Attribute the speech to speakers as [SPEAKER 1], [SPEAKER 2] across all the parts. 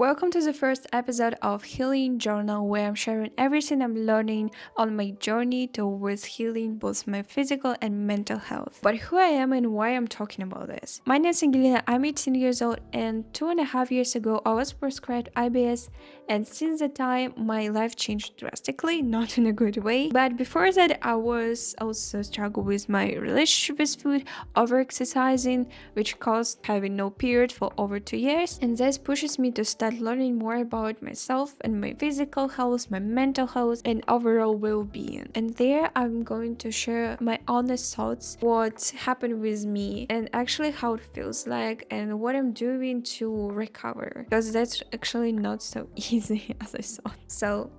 [SPEAKER 1] Welcome to the first episode of Healing Journal, where I'm sharing everything I'm learning on my journey towards healing both my physical and mental health. But who I am and why I'm talking about this. My name is Angelina, I'm 18 years old, and 2.5 years ago I was prescribed IBS, and since that time my life changed drastically, not in a good way. But before that, I was also struggle with my relationship with food, over-exercising, which caused having no period for over 2 years, and this pushes me to start learning more about myself and my physical health, my mental health, and overall well-being. And there I'm going to share my honest thoughts, what happened with me, and actually how it feels like, and what I'm doing to recover, because that's actually not so easy as I thought. So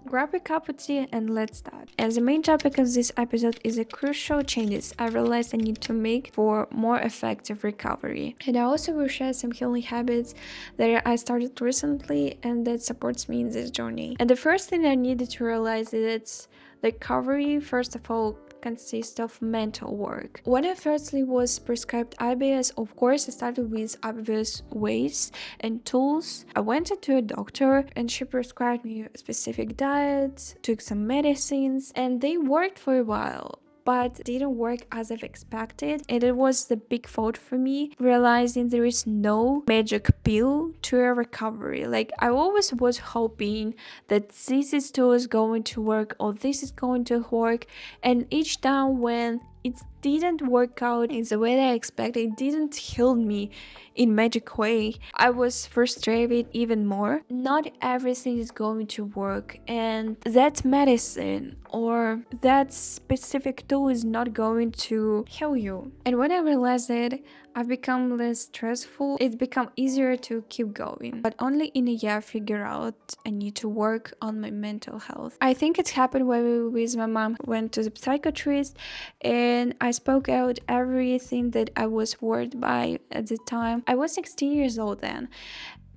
[SPEAKER 1] grab a cup of tea and let's start. And the main topic of this episode is the crucial changes I realized I need to make for more effective recovery. And I also will share some healing habits that I started recently and that supports me in this journey. And the first thing I needed to realize is that recovery, first of all, consists of mental work. When I firstly was prescribed IBS, of course I started with obvious ways and tools. I went to a doctor and she prescribed me a specific diet, took some medicines, and they worked for a while, but didn't work as I've expected. And it was the big fault for me, realizing there is no magic pill to a recovery. Like, I always was hoping that this is tool is going to work or this is going to work, and each time when it didn't work out in the way that I expected, it didn't heal me in magic way, I was frustrated even more. Not everything is going to work, and that medicine or that specific tool is not going to heal you. And when I realized that, I've become less stressful. It's become easier to keep going. But only in a year I figure out I need to work on my mental health. I think it happened when we with my mom went to the psychiatrist, and I spoke out everything that I was worried by at the time. I was 16 years old then,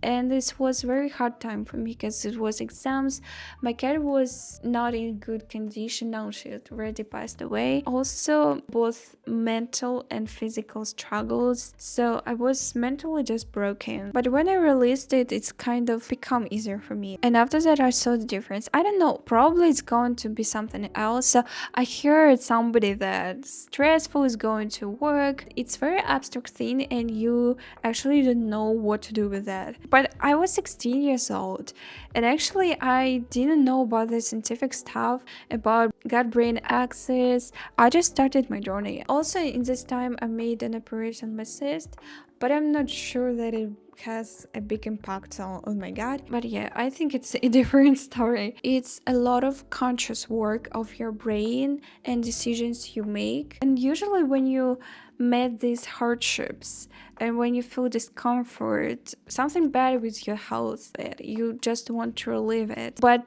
[SPEAKER 1] and this was very hard time for me because it was exams. My cat was not in good condition. Now she had already passed away. Also, both mental and physical struggles, so I was mentally just broken. But when I released it, it's kind of become easier for me, and after that I saw the difference. I don't know, probably it's going to be something else. So I heard somebody that stressful is going to work. It's very abstract thing, and you actually don't know what to do with that. But I was 16 years old, and actually I didn't know about the scientific stuff about gut-brain axis. I just started my journey. Also, in this time I made an operation on my cyst, but I'm not sure that it has a big impact on my gut. But yeah, I think it's a different story. It's a lot of conscious work of your brain and decisions you make. And usually when you met these hardships and when you feel discomfort, something bad with your health, that you just want to relieve it. But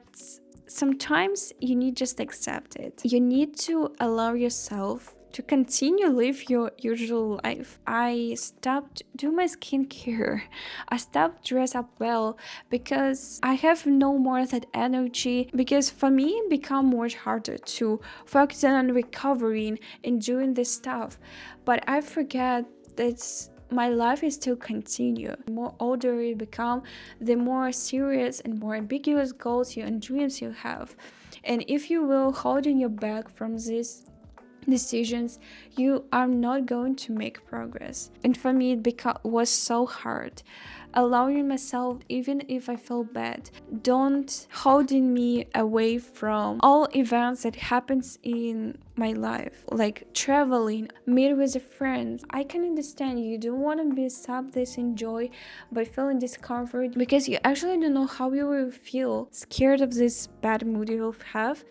[SPEAKER 1] sometimes you need just accept it. You need to allow yourself to continue live your usual life. I stopped do my skincare. I stopped dress up well because I have no more that energy. Because for me, it become more harder to focus on recovering and doing this stuff. But I forget that my life is still continue. The more older you become, the more serious and more ambiguous goals you and dreams you have. And if you will hold in your back from these decisions, you are not going to make progress. And for me, it was so hard allowing myself, even if I feel bad, don't holding me away from all events that happens in my life, like traveling, meet with a friend. I can understand you don't want to be sub this enjoy by feeling discomfort because you actually don't know how you will feel, scared of this bad mood you will have.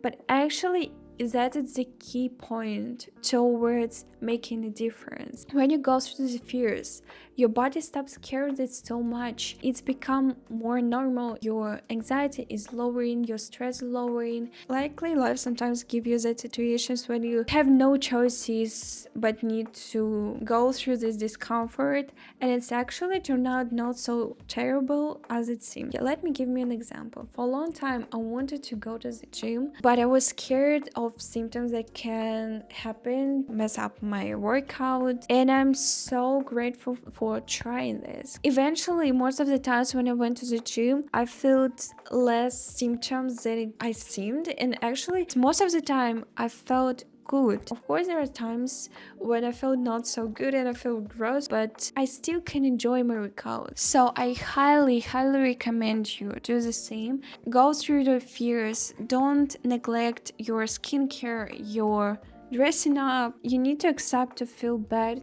[SPEAKER 1] But actually, that is the key point towards making a difference. When you go through the fears, your body stops scared it so much. It's become more normal. Your anxiety is lowering, your stress is lowering. Likely life sometimes give you that situations when you have no choices but need to go through this discomfort, and it's actually turned out not so terrible as it seemed. Yeah, let me give me an example. For a long time I wanted to go to the gym, but I was scared of symptoms that can happen, mess up my workout. And I'm so grateful for trying this. Eventually, most of the times when I went to the gym, I felt less symptoms than I seemed, and actually most of the time I felt good. Of course, there are times when I feel not so good and I feel gross, but I still can enjoy my workout. So I highly recommend you do the same. Go through the fears. Don't neglect your skincare, your dressing up. You need to accept to feel bad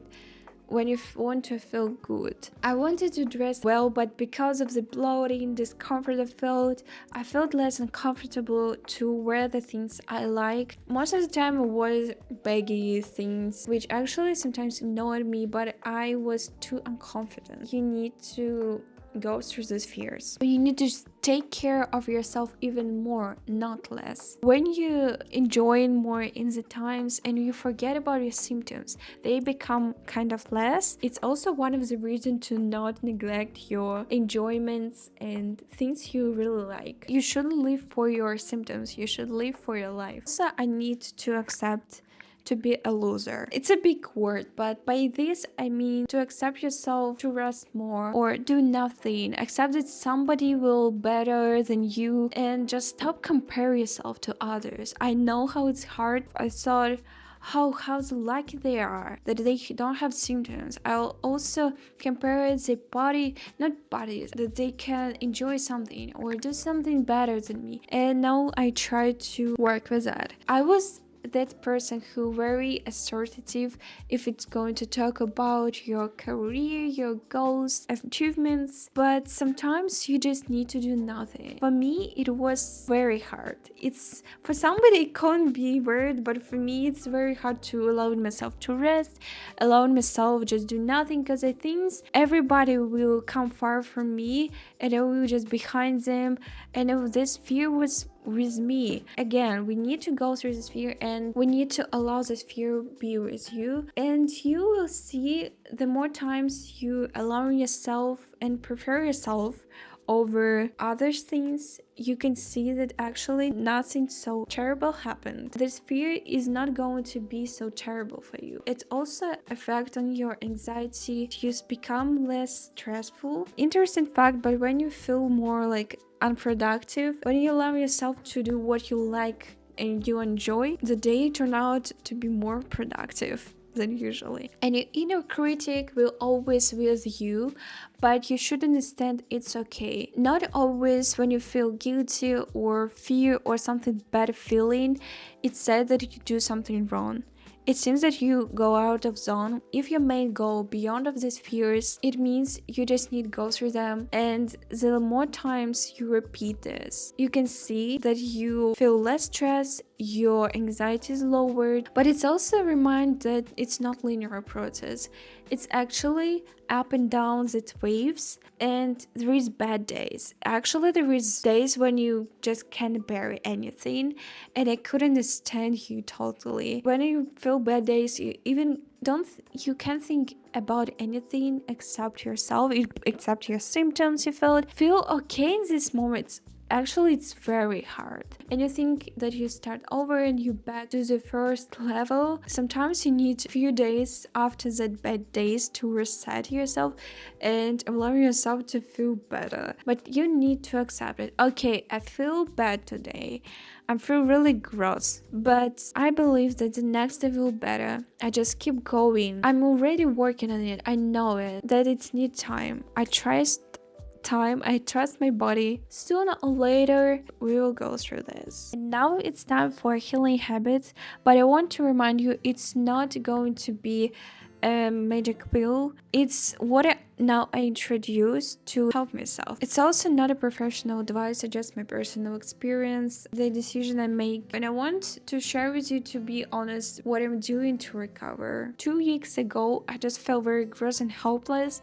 [SPEAKER 1] when you want to feel good. I wanted to dress well, but because of the bloating, discomfort I felt less uncomfortable to wear the things I like. Most of the time it was baggy things, which actually sometimes annoyed me, but I was too unconfident. You need to go through these fears. You need to take care of yourself even more, not less. When you enjoy more in the times and you forget about your symptoms, they become kind of less. It's also one of the reasons to not neglect your enjoyments and things you really like. You shouldn't live for your symptoms, you should live for your life. So I need to accept to be a loser. It's a big word, but by this I mean to accept yourself, to rest more or do nothing. Accept that somebody will better than you and just stop comparing yourself to others. I know how it's hard. I thought how lucky they are that they don't have symptoms. I'll also compare the not bodies, that they can enjoy something or do something better than me. And now I try to work with that. I was that person who very assertive if it's going to talk about your career, your goals, achievements, but sometimes you just need to do nothing. For me, it was very hard. It's for somebody it can't be weird, but for me it's very hard to allow myself to rest, allow myself just do nothing, because I think everybody will come far from me and I will just behind them, and this fear was with me. Again, we need to go through this fear and we need to allow this fear be with you, and you will see the more times you allow yourself and prepare yourself over other things, you can see that actually nothing so terrible happened. This fear is not going to be so terrible for you. It also affects on your anxiety. You become less stressful. Interesting fact, but when you feel more like unproductive, when you allow yourself to do what you like and you enjoy, the day turn out to be more productive than usually. And your inner critic will always with you, but you should understand it's okay. Not always when you feel guilty or fear or something bad feeling, it's said that you do something wrong. It seems that you go out of zone. If your main goal beyond of these fears, it means you just need to go through them, and the more times you repeat this, you can see that you feel less stressed, your anxiety is lowered, but it's also a reminder that it's not linear process. It's actually up and down, it's waves, and there is bad days. Actually, there is days when you just can't bear anything, and I could understand you totally. When you feel bad days, you can't think about anything except yourself, except your symptoms you feel okay in these moments. Actually, it's very hard, and you think that you start over and you back to the first level. Sometimes you need a few days after that bad days to reset yourself and allow yourself to feel better, but you need to accept it. Okay, I feel bad today, I feel really gross, but I believe that the next day will better. I just keep going. I'm already working on it. I know it, that it's need time. I trust my body. Sooner or later we will go through this. And now it's time for healing habits, but I want to remind you, it's not going to be a magic pill. It's what I introduce to help myself. It's also not a professional advice, it's just my personal experience, the decision I make, and I want to share with you, to be honest, what I'm doing to recover. 2 weeks ago I just felt very gross and helpless,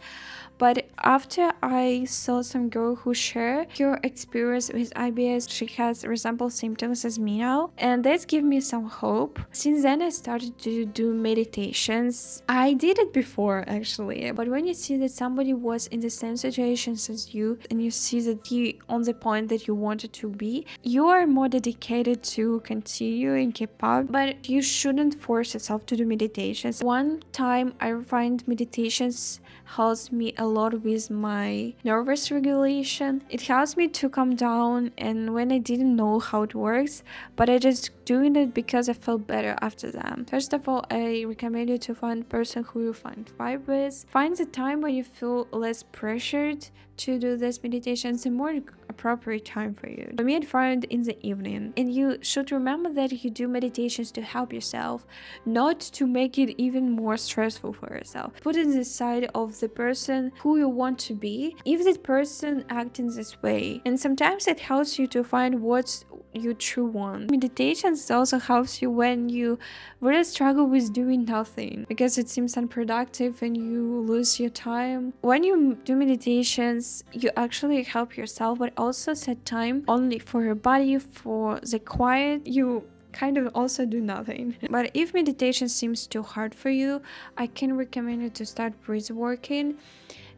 [SPEAKER 1] But after I saw some girl who shared her experience with IBS, she has resembled symptoms as me now, and this gave me some hope. Since then, I started to do meditations. I did it before actually, but when you see that somebody was in the same situations as you, and you see that he on the point that you wanted to be, you are more dedicated to continue and keep up. But you shouldn't force yourself to do meditations. One time I find meditations helps me a lot with my nervous regulation. It helps me to calm down, and when I didn't know how it works, but I just doing it because I felt better after them. First of all, I recommend you to find a person who you find vibe with. Find the time when you feel less pressured to do this meditation, the more appropriate time for you. For me, I found in the evening, and you should remember that you do meditations to help yourself, not to make it even more stressful for yourself. Put it in the side of the person who you want to be, if that person acts in this way, and sometimes it helps you to find what's you true want. Meditations also helps you when you really struggle with doing nothing because it seems unproductive and you lose your time. When you do meditations, you actually help yourself, but also set time only for your body, for the quiet. You kind of also do nothing. But if meditation seems too hard for you, I can recommend you to start breath working.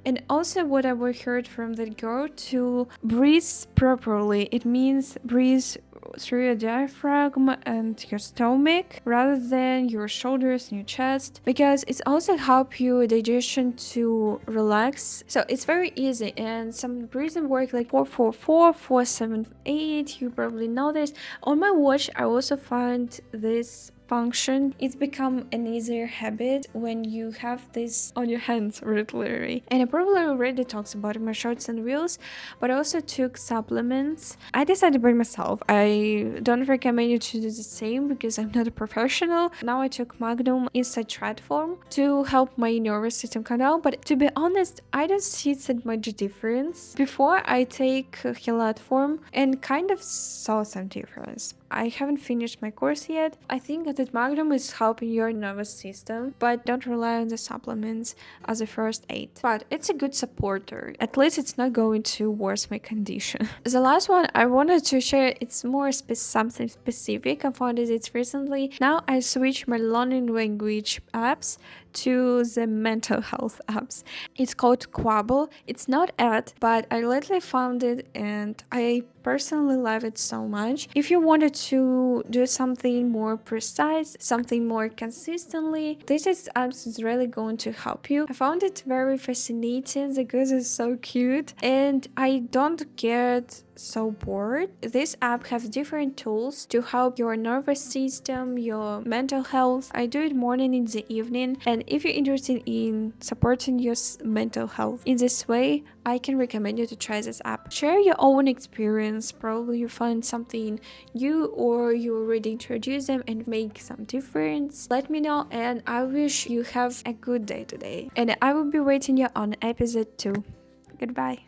[SPEAKER 1] And also what I heard from that girl, to breathe properly. It means breathe through your diaphragm and your stomach rather than your shoulders and your chest, because it's also help your digestion to relax. So it's very easy, and some breathing work like 4-4-4, 4-7-8, you probably know this. On my watch I also find this function. It's become an easier habit when you have this on your hands, literally. And I probably already talked about it in my shorts and reels, but I also took supplements. I decided by myself. I don't recommend you to do the same because I'm not a professional. Now I took Magnum in citrate form to help my nervous system calm down, but to be honest, I don't see that much difference. Before I take Hilat form and kind of saw some difference. I haven't finished my course yet. I think that Magnum is helping your nervous system, but don't rely on the supplements as a first aid. But it's a good supporter. At least it's not going to worsen my condition. The last one I wanted to share, it's more something specific. I found it recently. Now I switched my learning language apps to the mental health apps. It's called Quabble. It's not ad, but I lately found it and I personally love it so much. If you wanted to do something more precise, something more consistently, this app is really going to help you. I found it very fascinating. The girls are so cute and I don't get so bored. This app has different tools to help your nervous system, your mental health. I do it morning in the evening, and if you're interested in supporting your mental health in this way, I can recommend you to try this app. Share your own experience. Probably you find something new or you already introduce them and make some difference. Let me know, and I wish you have a good day today. And I will be waiting you on episode 2. Goodbye.